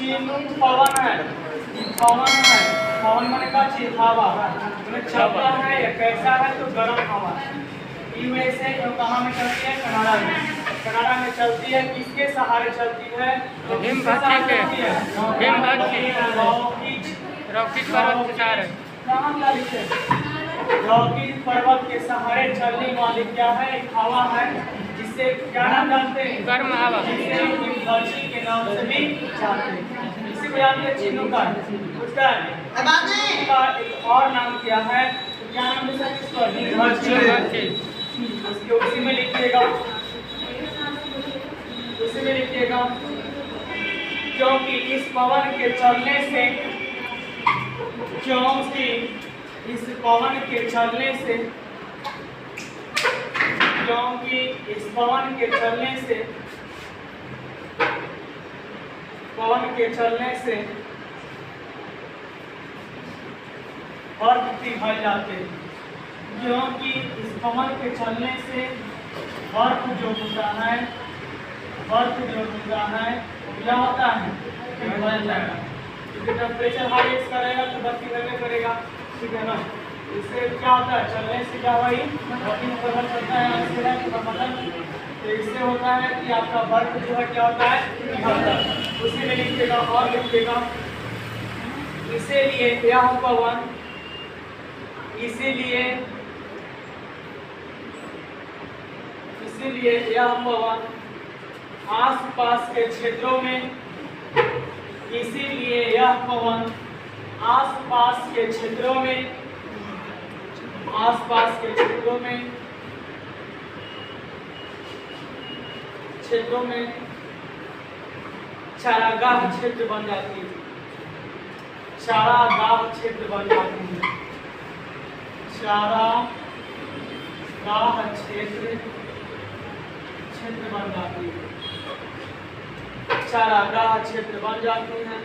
चिन्ह पवन है, पवन है, पवन माने का चीज हवा है, चलता है या कैसा है तो गर्म हवा। यूएसए कहाँ में चलती है? कनाडा में। कनाडा में चलती है, किसके सहारे चलती है? रॉकेट पर्वत के सहारे। कहाँ का लिखे? रॉकेट पर्वत के सहारे चलने वाली क्या है? एक हवा है, जिससे क्या नाम जानते हैं? गर्म हवा, जिसे हिमवर्षी के नाम से भी जानते हैं। इसी को जानते हैं चिन्हुकार। उसका एक और नाम क्या है? क्या नाम है सर इसका? हिमवर्षी। उसके उसी में लिखिएगा, उसी में लिखिएगा, क्योंकि इस पवन के चलने से, क्योंकि इस पवन के चलने से, क्योंकि इस पवन के चलने से, पवन के चलने से बर्फ पिघल जाते हैं। क्योंकि इस पवन के चलने से बर्फ जो होता है, बर्फ जो होता है क्या होता है? पिघल जाएगा। क्योंकि टेम्परेचर हाई करेगा तो बर्फ पिघलने करेगा, ठीक है ना। इससे क्या होता है? चलने से क्या भाई रॉकेट पर्वत चलता है, तो इससे होता है कि आपका बर्फ जो है क्या होता है? पिघलता है। उसी में लिखिएगा और लिखिएगा, इसीलिए यह पवन, इसीलिए यह पवन आसपास के क्षेत्रों में, इसीलिए यह पवन आसपास के क्षेत्रों में, आसपास के क्षेत्रों में, क्षेत्रों में चारागाह क्षेत्र बन जाती है, चारागाह क्षेत्र बन जाती है, चारागाह क्षेत्र बन जाती है, चारागाह क्षेत्र बन जाती है।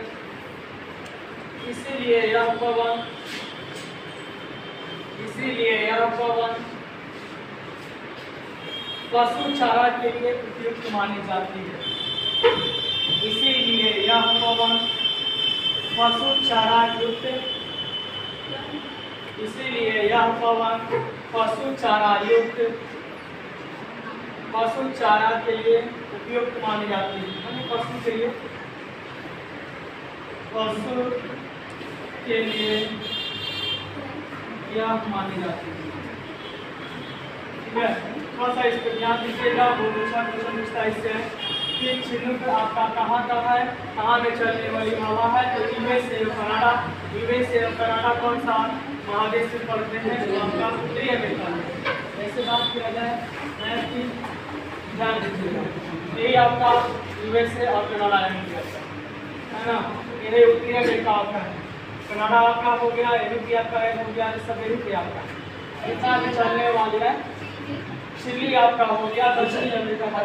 इसीलिए यह पवन, इसीलिए यह पवन पशु चारा के लिए उपयुक्त मानी जाती है। इसीलिए यह पवन पशु चारा युक्त, इसीलिए यह पवन पशु चारा युक्त, पशु चारा के लिए उपयुक्त मानी जाती है। पशु के लिए, पशु के लिए यह मानी जाती है, ठीक है। थोड़ा सा इस पर ध्यान दीजिएगा, बहुत अच्छा क्वेश्चन पूछता है इससे कि चिन्ह आपका कहाँ का है, कहाँ में चलने वाली हवा है? तो यूएस से कनाडा, यूएस से कनाडा कौन सा महादेश से पढ़ते हैं? तो आपका उत्तरी अमेरिका में। ऐसे बात किया जाए मैथ की, ध्यान दीजिएगा, यही आपका यूएस से और कनाडा है ना, ये उत्तरी अमेरिका आपका है। कनाडा आपका हो गया, यूपी आपका हो गया, सब यूपी आपका इतना भी चलने वाले है। चिली आपका हो गया, दक्षिणी अमेरिका का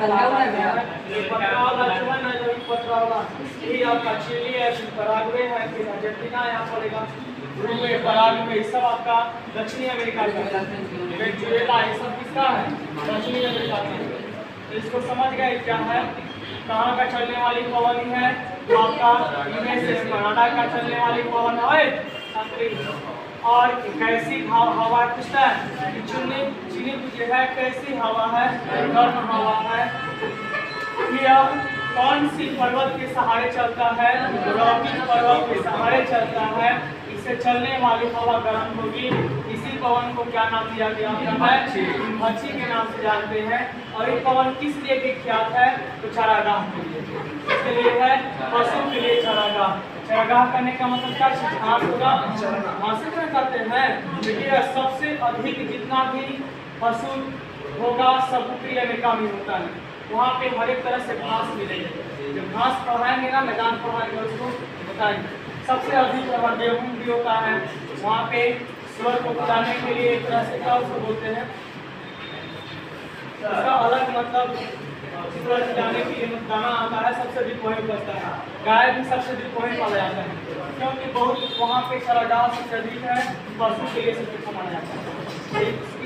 यही आपका चिली है, फिर पराग्वे है, फिर अर्जेंटीना यहाँ पड़ेगा, उरुग्वे, पराग्वे, ये सब आपका दक्षिणी अमेरिका का। वेनेजुएला ये सब किसका है? दक्षिणी अमेरिका का। तो इसको समझ गए क्या है, कहाँ का चलने वाली पवन है? तो आपका यूएस से कनाडा का चलने वाली पवन है। और कैसी हवा पूछता है? चीनी पूछे है कैसी हवा है? गर्म हवा है। यह कौन सी पर्वत के सहारे चलता है? रॉकेट पर्वत के सहारे चलता है। इससे चलने वाली हवा गर्म होगी। इसी पवन को क्या नाम दिया गया है? हिमवर्षी के नाम से जानते हैं। और ये पवन किस लिए विख्यात है? तो चारागाह के लिए, इसके लिए है पशु के लिए चारागाह। चारागाह करने का मतलब क्या? घास होगा, घास में करते हैं। देखिए सबसे अधिक जितना भी पशु होगा सब उत्तरी अमेरिका में होता है। वहाँ पे हर एक तरह से घास मिलेगी। जब घास पढ़ाएंगे ना, मैदान पढ़ाएंगे, उसको बताएंगे। सबसे अधिक वहाँ गेहूँ भी होता है। वहाँ पे स्वर को बताने के लिए एक तरह से क्या उसको बोलते हैं, इसका अलग मतलब स्वर जाने के लिए दाना आता है, सबसे अधिक वही बचता है। गाय भी सबसे अधिक वही पाला जाता है, क्योंकि बहुत वहाँ पे चारागाह सबसे अधिक है, पशु के लिए सबसे कम माना जाता है।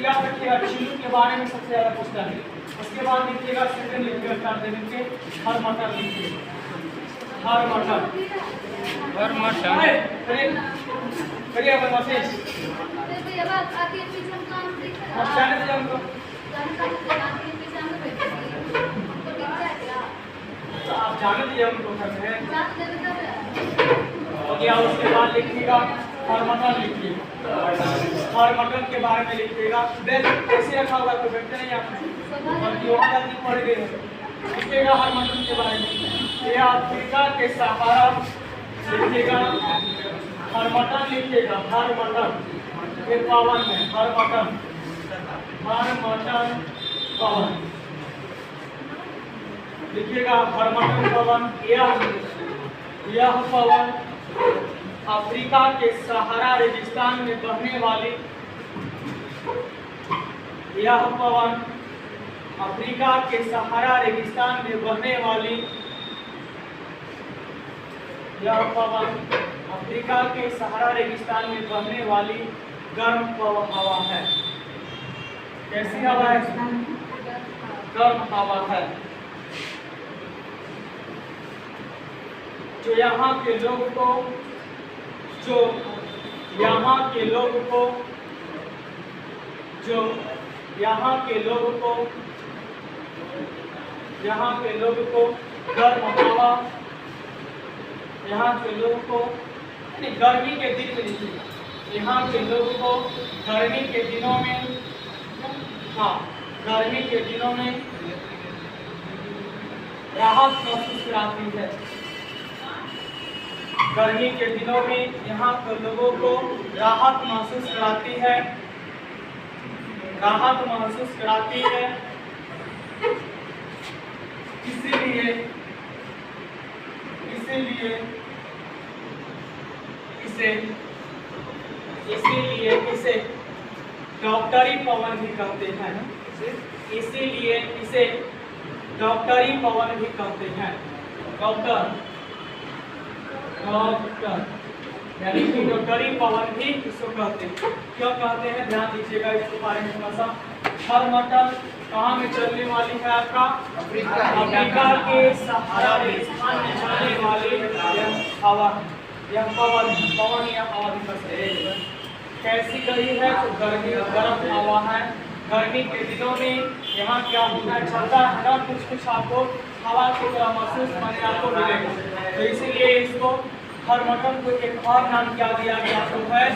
याद रखिएगा, चिन्ह के बारे में सबसे ज़्यादा पूछता है। उसके बाद लिखिएगा सेकंड लिखिएगा, थर्ड लिखिए, हर मटर लिखिए, हरमटन। करिए अपन मशीन। अब जाने दीजिए हमको। आप जाने दीजिए हमको घर में। हो गया, उसके बाद लिखिएगा हरमटन लिखिए। हरमटन के बारे में लिखिएगा। बेल ऐसे रखा होगा तो बैठते नहीं आप, बल्कि वहाँ गलती पड़ गई है। लिखिएगा हरमटन के बारे में। ये अफ्रीका के सहारा लिखिएगा, हरमटन लिखिएगा। हरमटन ये पावन है, हरमटन, हरमटन पावन लिखिएगा। हरमटन पावन यह पवन अफ्रीका के सहारा रेगिस्तान में बहने वाली, यह पवन अफ्रीका के सहारा रेगिस्तान में बहने वाली, यह पवन अफ्रीका के सहारा रेगिस्तान में बहने वाली गर्म हवा है। कैसी हवा है? गर्म हवा है, जो यहाँ के लोग को यहाँ के लोग को गर्म हवा, यहाँ के लोग को गर्मी के दिन में लिखिएगा। यहाँ के लोग को गर्मी के दिनों में, गर्मी के दिनों में राहत महसूस कराती है। गर्मी के दिनों में यहाँ के लोगों को राहत महसूस कराती है, राहत महसूस कराती है। इसीलिए इसे डॉक्टरी पवन भी कहते हैं। इसीलिए इसे डॉक्टरी पवन भी कहते हैं। डॉक्टर यानी कि डॉक्टरी पवन भी इसको कहते हैं। क्यों कहते हैं, ध्यान दीजिएगा इसके बारे में थोड़ा सा। हरमटन कहाँ में चलने वाली है? आपका अफ्रीका के सहारा रेगिस्तान में चलने वाली यह हवा, यह पवन या हवा भी कहते हैं। कैसी गई है? तो गर्म हवा है। गर्मी के दिनों में यहाँ क्या होता है, चलता है ना, कुछ आपको हवा की तरह महसूस माने आपको मिलेगा। तो इसीलिए इसको हरमटन को एक और नाम क्या दिया गया तो है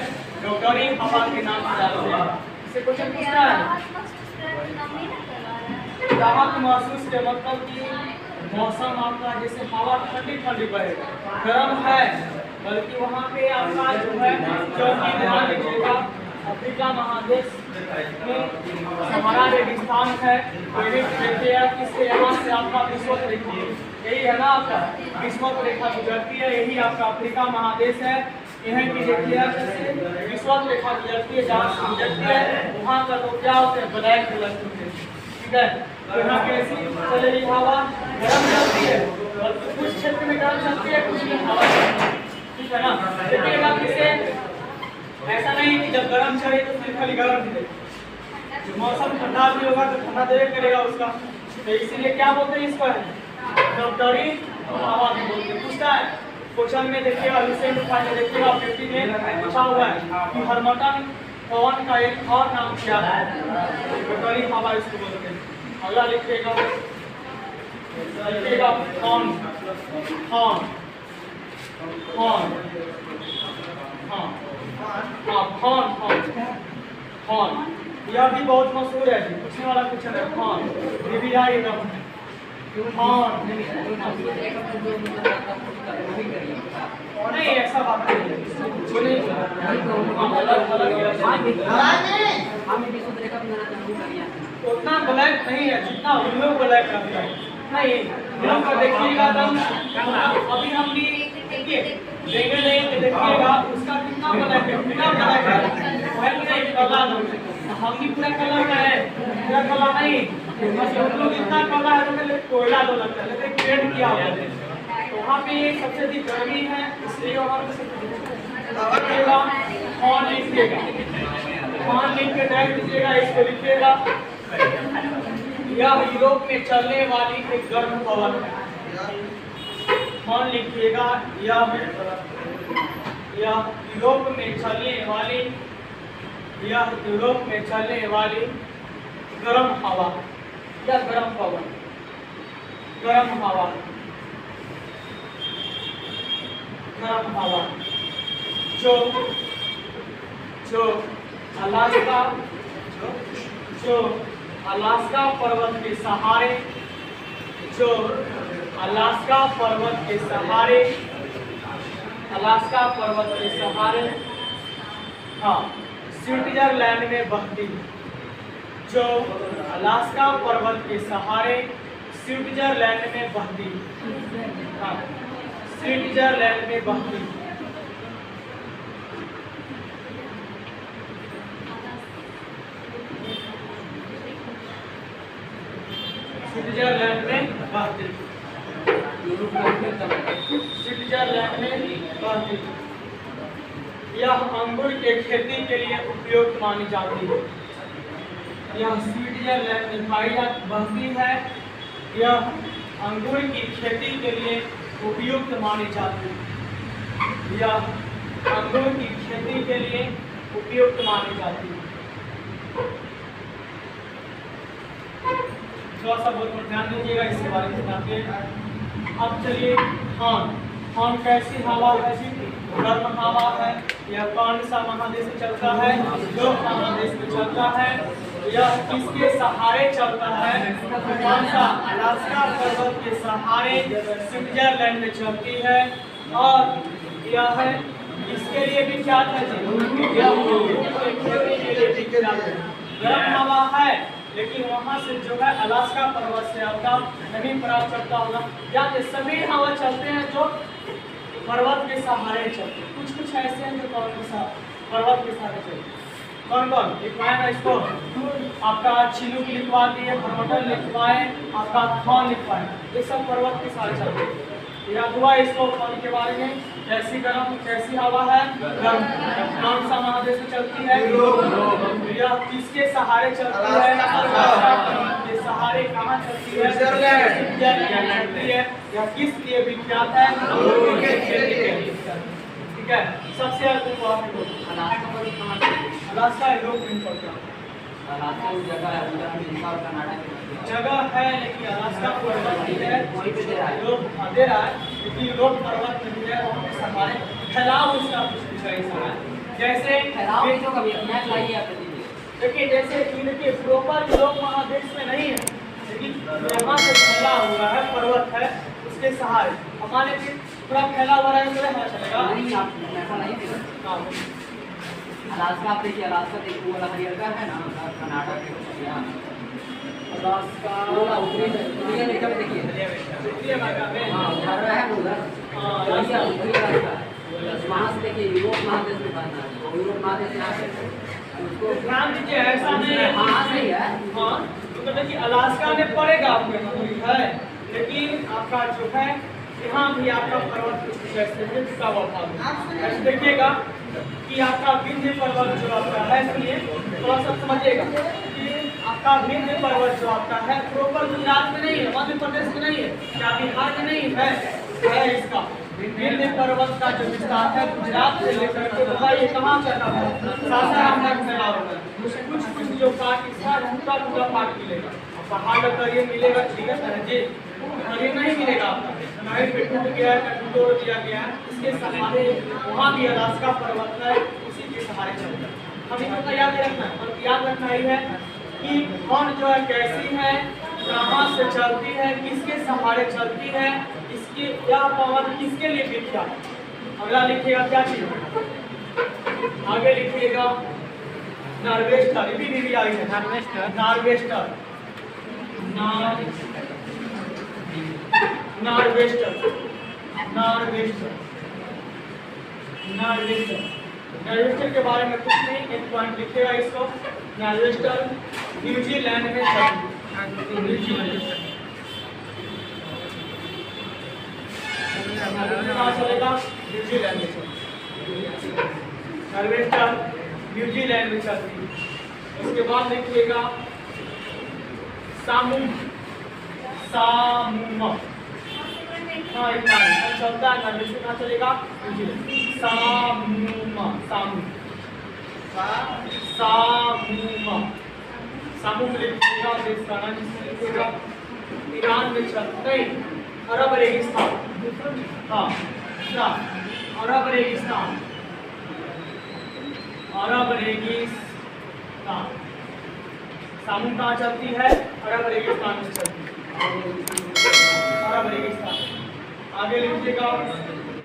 डॉक्टरी हवा के नाम से जाना गया। इससे क्वेश्चन पूछना है, राहत महसूस के मतलब कि मौसम आपका जैसे हवा ठंडी बहेगा, गर्म है, बल्कि वहाँ पे आपका जो है, क्योंकि ध्यान दीजिएगा अफ्रीका महादेश में सहारा रेगिस्तान है। देखिए किससे यहाँ से आपका विश्वत रेखा, यही है ना आपका विश्वत रेखा गुजरती है, यही आपका अफ्रीका महादेश है। यह की देखिए विश्वत रेखा गुजरती है, जहाँ से गुजरती है वहाँ का लोग क्या होते हैं, ब्लैक कलर के, ठीक है। तो यहाँ कैसी चलेगी हवा, गर्म चलती है, कुछ क्षेत्र में गर्म चलती है, कुछ में हवा चलती है, ठीक है ना। देखिएगा किसे ऐसा नहीं कि जब गर्म चले तो फिर खाली गर्म मिले, जब मौसम ठंडा भी होगा तो ठंडा देवे करेगा उसका। तो इसीलिए क्या बोलते हैं इसको, डॉक्टरी हवा भी बोलते हैं। पूछता है क्वेश्चन में देखिएगा, रिसेंट फाइल में देखिएगा 50 में पूछा हुआ है कि हरमटन पवन का एक और नाम क्या है, डॉक्टरी हवा इसको बोलते हैं। अगला लिखिएगा फॉन, फॉन यह भी बहुत मशहूर है, पूछने वाला क्वेश्चन है। फॉन ये भी आएगा, फॉन नहीं ऐसा बात नहीं है, उतना ब्लैक नहीं है जितना हम लोग ब्लैक करते हैं। नहीं हम का देखिएगा दम, अभी हम भी देखिए देंगे नहीं तो देखिएगा उसका कितना ब्लैक है, कितना ब्लैक है, नहीं कलर हम भी पूरा कलर का है, पूरा कलर नहीं, बस हम लोग इतना कलर है तो कोयला दो लगता है, लेकिन पेड़ किया हुआ है। तो वहाँ पे सबसे अधिक गर्मी है, इसलिए वहाँ पे फॉन लिखिएगा, फॉन लिख के डायरेक्ट दीजिएगा, इसको लिखिएगा यह यूरोप में चलने वाली एक गर्म पवन है। कौन लिखिएगा, यह यूरोप में चलने वाली, यह यूरोप में चलने वाली गर्म हवा या गर्म पवन, गर्म हवा, गर्म हवा जो अलास्का पर्वत के सहारे, जो अलास्का पर्वत के सहारे, अलास्का पर्वत के सहारे, हाँ, स्विट्जरलैंड में बहती, जो अलास्का पर्वत के सहारे स्विट्जरलैंड में बहती, हाँ, स्विट्जरलैंड में बहती, स्विट्जरलैंड में बहती, स्विट्जरलैंड में बहती। यह अंगूर के खेती के लिए उपयुक्त मानी जाती है। यह स्विट्जरलैंड में बहती है। यह अंगूर की खेती के लिए उपयुक्त मानी जाती है। यह अंगूर की खेती के लिए उपयुक्त मानी जाती है। थोड़ा सा बहुत ध्यान दीजिएगा इसके बारे में जानते हैं। अब चलिए खान कैसी हवा है, गर्म हवा है। यह कौन सा महादेश में चलता है, यूरोप महादेश में चलता है। यह किसके सहारे चलता है, कौन सा, अलास्का पर्वत के सहारे स्विट्जरलैंड में चलती है। और यह है इसके लिए भी क्या है, गर्म हवा है, लेकिन वहाँ से जो है अलास्का पर्वत से आपका नमी प्राप्त करता होगा। या सभी हवा चलते हैं जो पर्वत के सहारे चलते हैं। कुछ कुछ ऐसे हैं जो पर्वत के सहारे चलते हैं। कौन कौन लिखवाए ना इसको, आपका चिलू की लिखवा दिए, परमटल लिखवाए, आपका खान लिखवाए, ये सब पर्वत के सहारे चलते हैं। याद हुआ इसको पानी के बारे में, कैसी गर्म कैसी हवा है, गर्म। कौन सा महादेश में चलती है, यह किसके सहारे चलती है, के सहारे कहाँ चलती है, चलती है। यह किस लिए विख्यात है, ठीक है। सबसे अलास्का यूरोप में पड़ता है, जगह है लेकिन अलास्का पर्वत नहीं है, यूरोप दे रहा है, लेकिन यूरोप पर्वत नहीं है। हमारे फैलाव उसका कुछ है, जैसे देखिए जैसे देखिए प्रॉपर यूरोप महादेश में नहीं है, लेकिन यहाँ से फैला हुआ है, पर्वत है, उसके सहारे हमारे पूरा फैला हुआ है, तो हमें चलेगा। अलास्का आप देखिए, अलास्का देखिए वो वाला हरियाणा है ना, कनाडा के अलास्का उत्तरी अमेरिका में देखिए, उत्तरी अमेरिका में, हाँ उधर है उधर, उत्तरी अमेरिका वहाँ से देखिए यूरोप महादेश में बनना है, यूरोप महादेश यहाँ से उसको ध्यान दीजिए, ऐसा नहीं है, हाँ सही है, हाँ तो देखिए अलास्का में पड़ेगा आपको है, लेकिन आपका जो है यहाँ भी आपका पर्वत जैसे झुका हुआ था। ऐसे देखिएगा कि आपका विंध्य पर्वत जो आपका है, सुनिए थोड़ा सा समझिएगा कि आपका विंध्य पर्वत जो आपका है प्रॉपर गुजरात में नहीं है, मध्य प्रदेश में नहीं है, क्या बिहार में नहीं है इसका विंध्य पर्वत का जो विस्तार है गुजरात से लेकर के ये कहाँ चला है, सासाराम तक फैला हुआ है। कुछ जो पार्ट इसका पूरा पार्ट मिलेगा, पहाड़ का ये मिलेगा, ठीक है जी, ये नहीं मिलेगा आपका, नाइट पे टूट गया है, तोड़ दिया गया है, इसके सहारे वहाँ भी अलास्का पर्वत है, उसी के सहारे चलता है। हमें तो याद रखना है, और याद रखना ही है कि कौन जो है कैसी है, कहाँ से चलती है, किसके सहारे चलती है, इसके यह पवन किसके लिए विख्यात। अगला लिखिएगा क्या चीज, आगे लिखिएगा नार्वेस्टर, भी आई है nor'wester, nor'wester nor'wester nor'wester nor'wester nor'wester के बारे में कुछ नहीं, एक पॉइंट लिखेगा इसको। नार्वेस्टर न्यूजीलैंड में चलेगा, न्यूजीलैंड में नार्वेस्टर न्यूजीलैंड में चलती है। उसके बाद लिखिएगा सामुम, सामुम हाँ इतना नहीं चलता है, नर्वस कितना चलेगा? सामूमा सामू सामूमा सामू में लिखिएगा, देशकाना जिसमें लिखिएगा ईरान में चलते अरब रेगिस्तान। हाँ क्या? अरब रेगिस्तान, अरब रेगिस्तान। सामू कहाँ चलती है? अरब रेगिस्तान में चलती है, अरब रेगिस्तान। आगे लिखिएगा